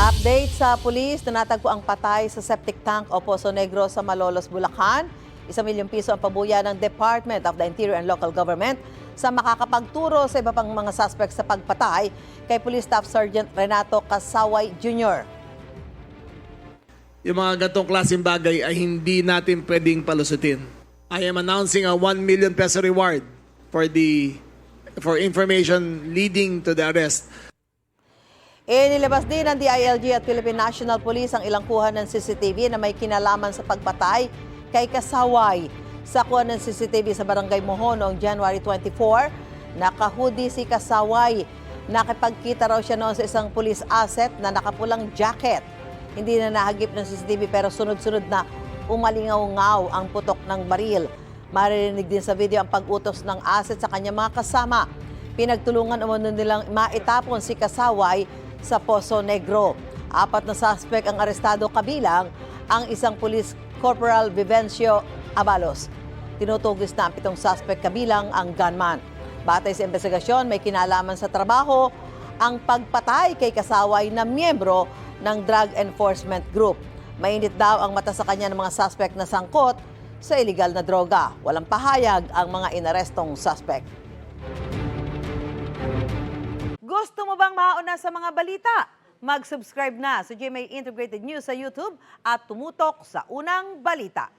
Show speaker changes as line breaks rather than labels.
Update sa pulis na natagpo ang patay sa septic tank o Poso Negro sa Malolos, Bulacan. 1 milyong piso ang pabuya ng Department of the Interior and Local Government sa makakapagturo sa iba pang mga suspect sa pagpatay kay Police Staff Sergeant Renato Casaway Jr.
Yung mga gantong klaseng bagay ay hindi natin pwedeng palusutin. I am announcing a 1 million peso reward for information leading to the arrest.
Inilabas din ng DILG at Philippine National Police ang ilang kuha ng CCTV na may kinalaman sa pagpatay kay Casaway. Sa kuha ng CCTV sa Barangay Mohon noong January 24, nakahudi si Casaway. Nakipagkita raw siya noon sa isang police asset na nakapulang jacket. Hindi na nahagip ng CCTV pero sunod-sunod na umalingaw-ngaw ang putok ng baril. Maririnig din sa video ang pag-utos ng asset sa kanyang mga kasama. Pinagtulungan umano nilang maitapon si Casaway sa Poso Negro. 4 na suspect ang arestado kabilang ang isang Police Corporal Vivencio Abalos. Tinutugis na ang 7 suspect kabilang ang gunman. Batay sa investigasyon, may kinalaman sa trabaho ang pagpatay kay Casaway na miyembro ng Drug Enforcement Group. Mainit daw ang mata sa kanya ng mga suspect na sangkot sa illegal na droga. Walang pahayag ang mga inarestong suspect. Gusto mo bang mauna sa mga balita? Mag-subscribe na sa GMA Integrated News sa YouTube at tumutok sa unang balita.